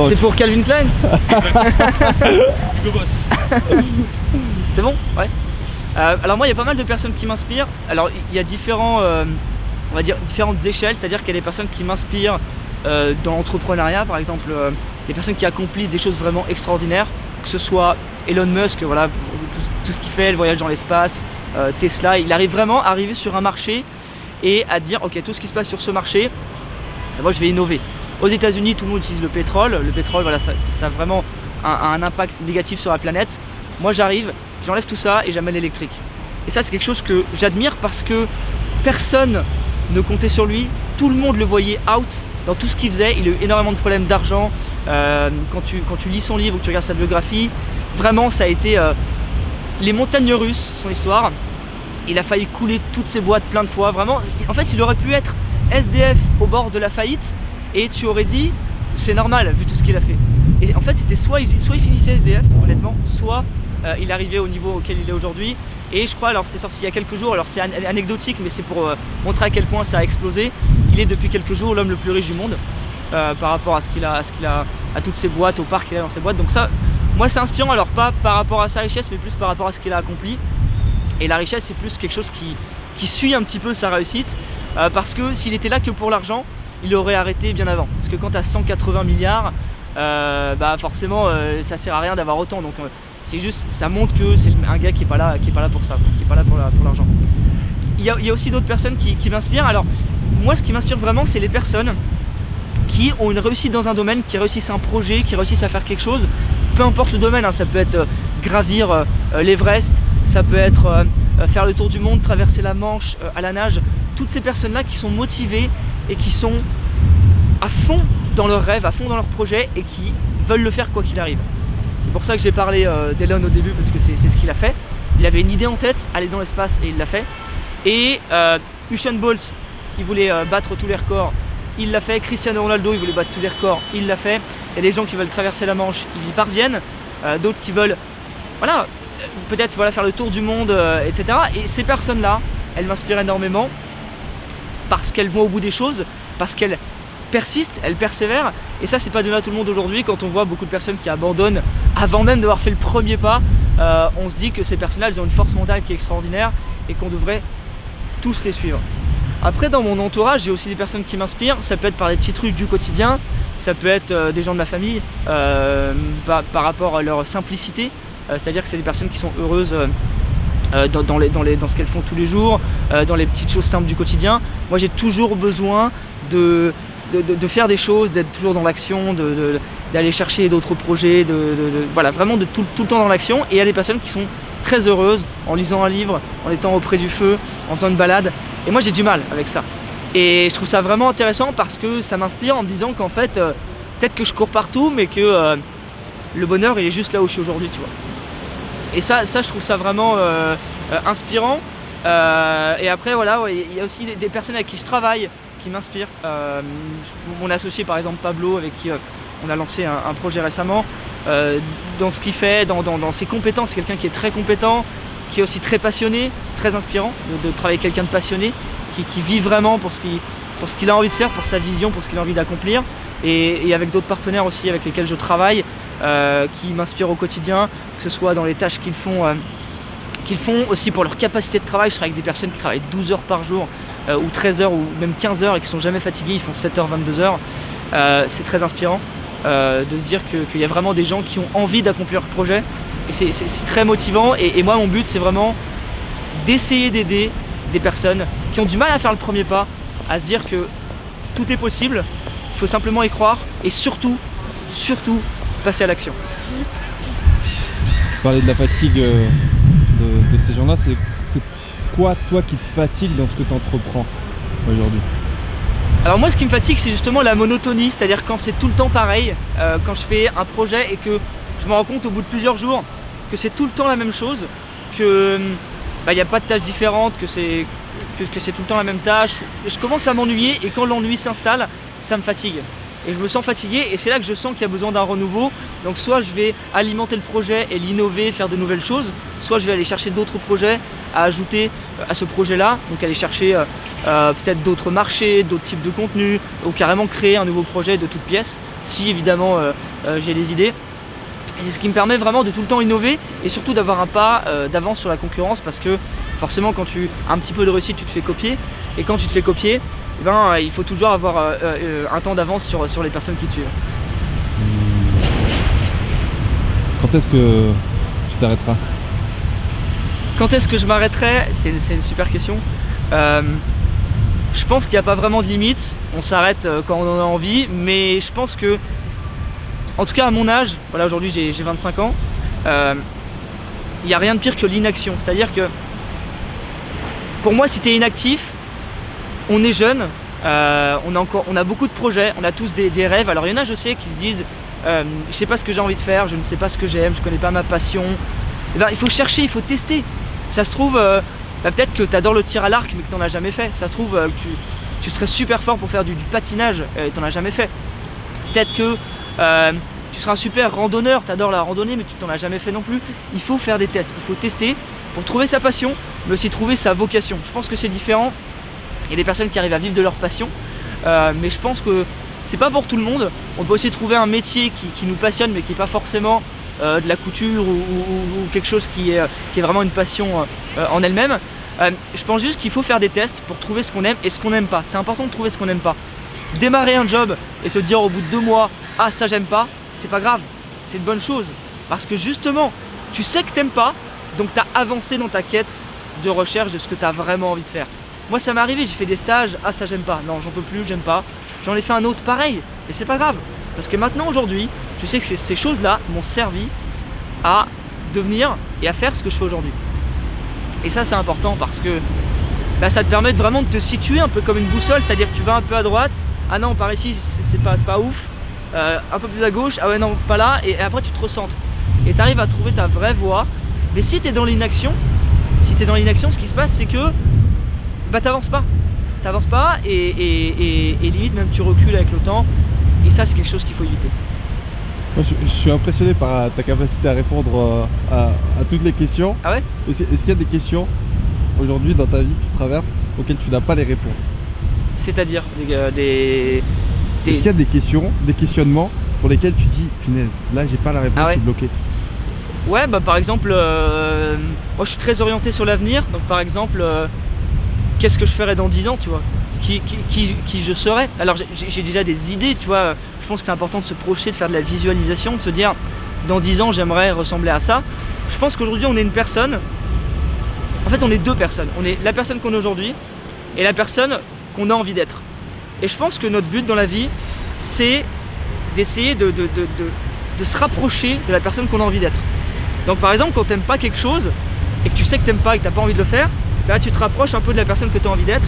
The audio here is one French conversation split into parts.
C'est pour Calvin Klein. Hugo Boss. C'est bon? Ouais. Alors moi il y a pas mal de personnes qui m'inspirent. Alors il y a différents, on va dire différentes échelles, c'est-à-dire qu'il y a des personnes qui m'inspirent dans l'entrepreneuriat par exemple, des personnes qui accomplissent des choses vraiment extraordinaires, que ce soit Elon Musk, voilà, tout ce qu'il fait, le voyage dans l'espace, Tesla, il arrive vraiment à arriver sur un marché et à dire ok, tout ce qui se passe sur ce marché, moi je vais innover. Aux États-Unis tout le monde utilise le pétrole voilà, ça a vraiment un impact négatif sur la planète. Moi j'arrive, j'enlève tout ça et j'amène l'électrique. Et ça c'est quelque chose que j'admire parce que personne ne comptait sur lui, tout le monde le voyait out dans tout ce qu'il faisait. Il a eu énormément de problèmes d'argent, quand tu lis son livre ou que tu regardes sa biographie, vraiment ça a été les montagnes russes, son histoire. Il a failli couler toutes ses boîtes plein de fois, vraiment. En fait il aurait pu être SDF au bord de la faillite et tu aurais dit c'est normal vu tout ce qu'il a fait. Et en fait c'était soit il finissait SDF honnêtement, soit il arrivait au niveau auquel il est aujourd'hui. Et je crois, alors c'est sorti il y a quelques jours, alors c'est anecdotique mais c'est pour montrer à quel point ça a explosé. Il est depuis quelques jours l'homme le plus riche du monde par rapport à ce qu'il a, à toutes ses boîtes, au parc qu'il a dans ses boîtes. Donc ça, moi c'est inspirant, alors pas par rapport à sa richesse mais plus par rapport à ce qu'il a accompli. Et la richesse c'est plus quelque chose qui suit un petit peu sa réussite, parce que s'il était là que pour l'argent, il aurait arrêté bien avant. Parce que quand tu as 180 milliards, bah forcément ça sert à rien d'avoir autant. Donc c'est juste, ça montre que c'est un gars qui est pas là pour ça, qui est pas là pour l'argent. Il y a aussi d'autres personnes qui m'inspirent. Alors moi ce qui m'inspire vraiment c'est les personnes qui ont une réussite dans un domaine, qui réussissent un projet, qui réussissent à faire quelque chose, peu importe le domaine, hein, ça peut être gravir l'Everest, ça peut être faire le tour du monde, traverser la Manche à la nage. Toutes ces personnes-là qui sont motivées et qui sont à fond dans leurs rêves, à fond dans leurs projets et qui veulent le faire quoi qu'il arrive. C'est pour ça que j'ai parlé d'Elon au début, parce que c'est ce qu'il a fait. Il avait une idée en tête, aller dans l'espace, et il l'a fait. Et Usain Bolt, il voulait battre tous les records, il l'a fait. Cristiano Ronaldo, il voulait battre tous les records, il l'a fait. Il y a des gens qui veulent traverser la Manche, ils y parviennent. D'autres qui veulent, voilà, peut-être voilà, faire le tour du monde, etc. Et ces personnes-là, elles m'inspirent énormément parce qu'elles vont au bout des choses, parce qu'elles persistent, elles persévèrent. Et ça, c'est pas donné à tout le monde aujourd'hui. Quand on voit beaucoup de personnes qui abandonnent avant même d'avoir fait le premier pas, on se dit que ces personnes-là, elles ont une force mentale qui est extraordinaire et qu'on devrait tous les suivre. Après, dans mon entourage, j'ai aussi des personnes qui m'inspirent. Ça peut être par des petits trucs du quotidien, ça peut être des gens de ma famille, par rapport à leur simplicité. C'est-à-dire que c'est des personnes qui sont heureuses dans ce qu'elles font tous les jours, dans les petites choses simples du quotidien. Moi, j'ai toujours besoin de faire des choses, d'être toujours dans l'action, d'aller chercher d'autres projets, voilà, vraiment de tout le temps dans l'action. Et il y a des personnes qui sont très heureuses en lisant un livre, en étant auprès du feu, en faisant une balade. Et moi j'ai du mal avec ça. Et je trouve ça vraiment intéressant parce que ça m'inspire en me disant qu'en fait, peut-être que je cours partout, mais que le bonheur il est juste là où je suis aujourd'hui, tu vois. Et ça je trouve ça vraiment inspirant. Et après voilà, il y a aussi des personnes avec qui je travaille qui m'inspirent. Mon associé par exemple Pablo, avec qui on a lancé un projet récemment, dans ce qu'il fait, dans ses compétences, c'est quelqu'un qui est très compétent, qui est aussi très passionné. C'est très inspirant de travailler avec quelqu'un de passionné, qui vit vraiment pour ce qu'il a envie de faire, pour sa vision, pour ce qu'il a envie d'accomplir. Et avec d'autres partenaires aussi avec lesquels je travaille, qui m'inspirent au quotidien, que ce soit dans les tâches qu'ils font aussi pour leur capacité de travail. Je travaille avec des personnes qui travaillent 12 heures par jour, ou 13 heures, ou même 15 heures, et qui sont jamais fatigués, ils font 7 heures, 22 heures. C'est très inspirant de se dire qu'il y a vraiment des gens qui ont envie d'accomplir leur projet. Et c'est très motivant, et moi mon but c'est vraiment d'essayer d'aider des personnes qui ont du mal à faire le premier pas, à se dire que tout est possible, il faut simplement y croire, et surtout passer à l'action. Tu parlais de la fatigue de ces gens-là, c'est quoi toi qui te fatigue dans ce que tu entreprends aujourd'hui? Alors moi ce qui me fatigue c'est justement la monotonie, c'est-à-dire quand c'est tout le temps pareil, quand je fais un projet et que je me rends compte au bout de plusieurs jours que c'est tout le temps la même chose, que y a pas de tâches différentes, que c'est tout le temps la même tâche. Et je commence à m'ennuyer, et quand l'ennui s'installe, ça me fatigue. Et je me sens fatigué, et c'est là que je sens qu'il y a besoin d'un renouveau. Donc soit je vais alimenter le projet et l'innover, faire de nouvelles choses, soit je vais aller chercher d'autres projets à ajouter à ce projet-là, donc aller chercher peut-être d'autres marchés, d'autres types de contenus, ou carrément créer un nouveau projet de toutes pièces, si évidemment j'ai des idées. Et c'est ce qui me permet vraiment de tout le temps innover et surtout d'avoir un pas d'avance sur la concurrence, parce que forcément quand tu as un petit peu de réussite, tu te fais copier, et quand tu te fais copier, eh ben, il faut toujours avoir un temps d'avance sur les personnes qui te suivent. Quand est-ce que tu t'arrêteras? Quand est-ce que je m'arrêterai? C'est une super question. Je pense qu'il n'y a pas vraiment de limite, on s'arrête quand on en a envie, mais je pense que, en tout cas à mon âge, voilà, aujourd'hui j'ai 25 ans, il n'y a rien de pire que l'inaction. C'est-à-dire que pour moi, si tu es inactif, on est jeune, on a beaucoup de projets, on a tous des rêves. Alors il y en a, je sais, qui se disent je sais pas ce que j'ai envie de faire, je ne sais pas ce que j'aime, je connais pas ma passion. Et ben, il faut chercher, il faut tester. Ça se trouve, peut-être que tu adores le tir à l'arc mais que tu n'en as jamais fait. Ça se trouve que tu serais super fort pour faire du patinage et tu n'en as jamais fait. Peut-être que tu seras un super randonneur, tu adores la randonnée mais tu t'en as jamais fait non plus. Il faut faire des tests, il faut tester pour trouver sa passion mais aussi trouver sa vocation. Je pense que c'est différent. Il y a des personnes qui arrivent à vivre de leur passion, mais je pense que c'est pas pour tout le monde. On peut aussi trouver un métier qui nous passionne mais qui n'est pas forcément de la couture ou quelque chose qui est vraiment une passion en elle-même. Je pense juste qu'il faut faire des tests pour trouver ce qu'on aime et ce qu'on n'aime pas. C'est important de trouver ce qu'on n'aime pas. Démarrer un job et te dire au bout de 2 mois « Ah, ça j'aime pas », c'est pas grave, c'est une bonne chose. Parce que justement, tu sais que t'aimes pas, donc tu as avancé dans ta quête de recherche de ce que tu as vraiment envie de faire. Moi ça m'est arrivé, j'ai fait des stages, ah ça j'aime pas, non j'en peux plus, j'aime pas. J'en ai fait un autre pareil, et c'est pas grave. Parce que maintenant aujourd'hui, je sais que ces choses-là m'ont servi à devenir et à faire ce que je fais aujourd'hui. Et ça c'est important parce que ça te permet vraiment de te situer un peu comme une boussole, c'est-à-dire que tu vas un peu à droite, ah non par ici c'est pas ouf, un peu plus à gauche, ah ouais non pas là, et après tu te recentres. Et tu arrives à trouver ta vraie voie. Mais si tu es dans l'inaction, ce qui se passe c'est que t'avances pas et limite même tu recules avec le temps, et ça c'est quelque chose qu'il faut éviter. Moi, je suis impressionné par ta capacité à répondre à toutes les questions. Ah ouais? Est-ce qu'il y a des questions aujourd'hui dans ta vie que tu traverses auxquelles tu n'as pas les réponses? C'est-à-dire Est-ce qu'il y a des questions, des questionnements pour lesquels tu dis punaise, là j'ai pas la réponse, je suis bloqué? Ouais, par exemple, moi je suis très orienté sur l'avenir, donc par exemple qu'est-ce que je ferais dans 10 ans, tu vois, qui je serais. Alors j'ai déjà des idées, tu vois, je pense que c'est important de se projeter, de faire de la visualisation, de se dire dans 10 ans j'aimerais ressembler à ça. Je pense qu'aujourd'hui on est une personne, en fait on est 2 personnes, on est la personne qu'on est aujourd'hui et la personne qu'on a envie d'être. Et je pense que notre but dans la vie c'est d'essayer de se rapprocher de la personne qu'on a envie d'être. Donc par exemple quand t'aimes pas quelque chose et que tu sais que t'aimes pas et que t'as pas envie de le faire, là tu te rapproches un peu de la personne que tu as envie d'être.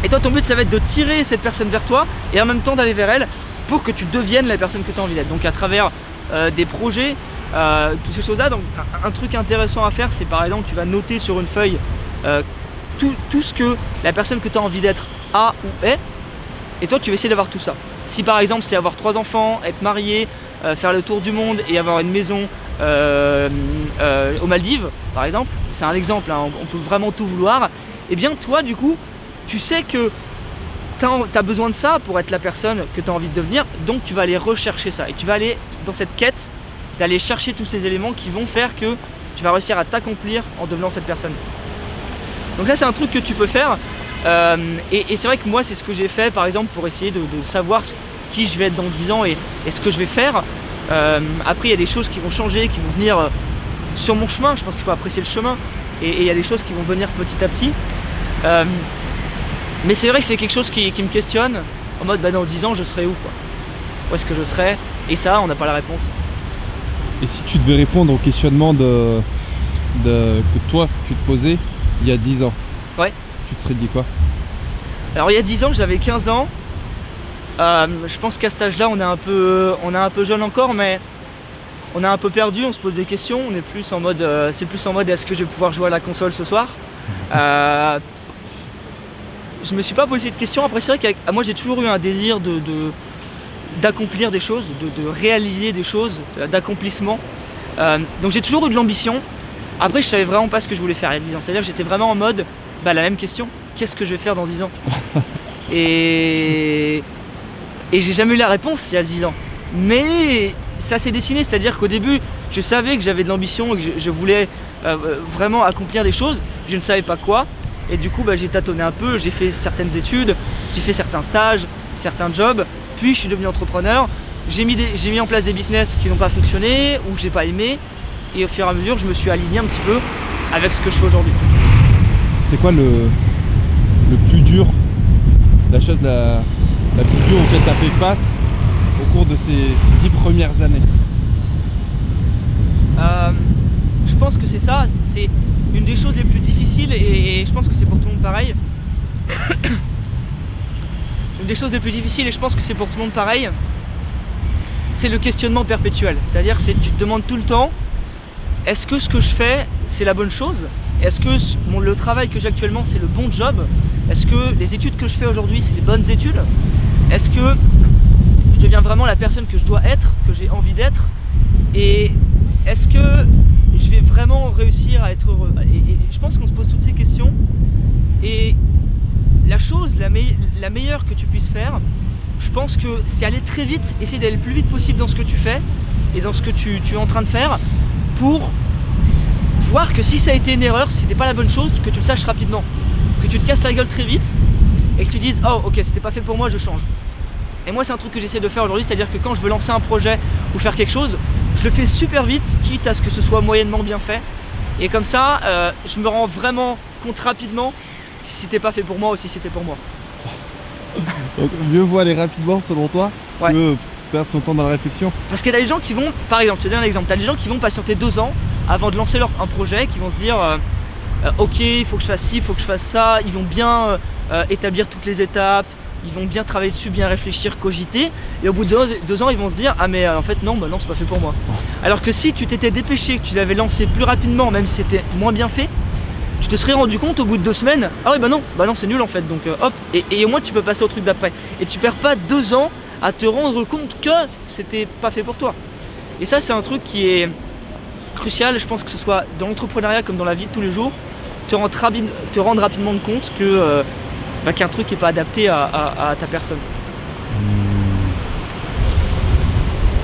Et toi ton but ça va être de tirer cette personne vers toi et en même temps d'aller vers elle pour que tu deviennes la personne que tu as envie d'être. Donc à travers des projets, toutes ces choses là. Donc un truc intéressant à faire c'est par exemple tu vas noter sur une feuille tout ce que la personne que tu as envie d'être a ou est, et toi tu vas essayer d'avoir tout ça. Si par exemple c'est avoir 3 enfants, être marié, faire le tour du monde et avoir une maison aux Maldives par exemple, c'est un exemple, hein, on peut vraiment tout vouloir, et bien toi du coup tu sais que tu as besoin de ça pour être la personne que tu as envie de devenir, donc tu vas aller rechercher ça et tu vas aller dans cette quête d'aller chercher tous ces éléments qui vont faire que tu vas réussir à t'accomplir en devenant cette personne. Donc ça c'est un truc que tu peux faire, et c'est vrai que moi c'est ce que j'ai fait par exemple pour essayer de savoir qui je vais être dans 10 ans et ce que je vais faire. Après il y a des choses qui vont changer, qui vont venir sur mon chemin, je pense qu'il faut apprécier le chemin, et il y a des choses qui vont venir petit à petit. Mais c'est vrai que c'est quelque chose qui me questionne, en mode dans 10 ans je serai où quoi? Où est-ce que je serai? Et ça on n'a pas la réponse. Et si tu devais répondre au questionnement que toi tu te posais il y a 10 ans, ouais, tu te serais dit quoi? Alors il y a 10 ans j'avais 15 ans. Je pense qu'à cet âge-là, on est un peu jeune encore, mais on est un peu perdu, on se pose des questions, on est plus en mode, est-ce que je vais pouvoir jouer à la console ce soir? Je me suis pas posé cette question. Après c'est vrai que moi j'ai toujours eu un désir d'accomplir des choses, de réaliser des choses, d'accomplissement. Donc j'ai toujours eu de l'ambition. Après, je savais vraiment pas ce que je voulais faire il y a 10 ans. C'est-à-dire que j'étais vraiment en mode, la même question, qu'est-ce que je vais faire dans 10 ans? Et j'ai jamais eu la réponse il y a 10 ans. Mais ça s'est dessiné, c'est-à-dire qu'au début, je savais que j'avais de l'ambition et que je voulais vraiment accomplir des choses. Je ne savais pas quoi. Et du coup, j'ai tâtonné un peu, j'ai fait certaines études, j'ai fait certains stages, certains jobs. Puis je suis devenu entrepreneur. J'ai mis en place des business qui n'ont pas fonctionné ou que j'ai pas aimé. Et au fur et à mesure, je me suis aligné un petit peu avec ce que je fais aujourd'hui. C'est quoi le plus dur, la chose la plus dure auquel tu as fait face au cours de ces 10 premières années? Je pense que c'est ça, c'est une des choses les plus difficiles et je pense que c'est pour tout le monde pareil. Une des choses les plus difficiles et je pense que c'est pour tout le monde pareil, c'est le questionnement perpétuel. C'est-à-dire que tu te demandes tout le temps, est-ce que ce que je fais, c'est la bonne chose? Est-ce que le travail que j'ai actuellement, c'est le bon job? Est-ce que les études que je fais aujourd'hui, c'est les bonnes études? Est-ce que je deviens vraiment la personne que je dois être, que j'ai envie d'être? Et est-ce que je vais vraiment réussir à être heureux? Et je pense qu'on se pose toutes ces questions. Et la chose la meilleure que tu puisses faire, je pense que c'est aller très vite, essayer d'aller le plus vite possible dans ce que tu fais et dans ce que tu es en train de faire pour voir que si ça a été une erreur, si c'était pas la bonne chose, que tu le saches rapidement, que tu te casses la gueule très vite et que tu dises oh ok, c'était pas fait pour moi, je change. Et moi c'est un truc que j'essaie de faire aujourd'hui, c'est-à-dire que quand je veux lancer un projet ou faire quelque chose, je le fais super vite, quitte à ce que ce soit moyennement bien fait. Et comme ça, je me rends vraiment compte rapidement si c'était pas fait pour moi ou si c'était pour moi. Donc mieux vaut aller rapidement selon toi que perdre son temps dans la réflexion? Parce que t'as des gens qui vont, par exemple, je te donne un exemple, t'as des gens qui vont patienter 2 ans avant de lancer un projet, qui vont se dire ok, il faut que je fasse ci, il faut que je fasse ça, ils vont bien établir toutes les étapes, ils vont bien travailler dessus, bien réfléchir, cogiter, et au bout de 2 ans ils vont se dire ah mais en fait non, non c'est pas fait pour moi. Alors que si tu t'étais dépêché, que tu l'avais lancé plus rapidement, même si c'était moins bien fait, tu te serais rendu compte au bout de 2 semaines, ah oui bah non c'est nul en fait, donc hop, et au moins tu peux passer au truc d'après, et tu perds pas 2 ans à te rendre compte que c'était pas fait pour toi. Et ça c'est un truc qui est crucial, je pense que ce soit dans l'entrepreneuriat comme dans la vie de tous les jours, te rendre rapidement compte que qu'un truc n'est pas adapté à ta personne.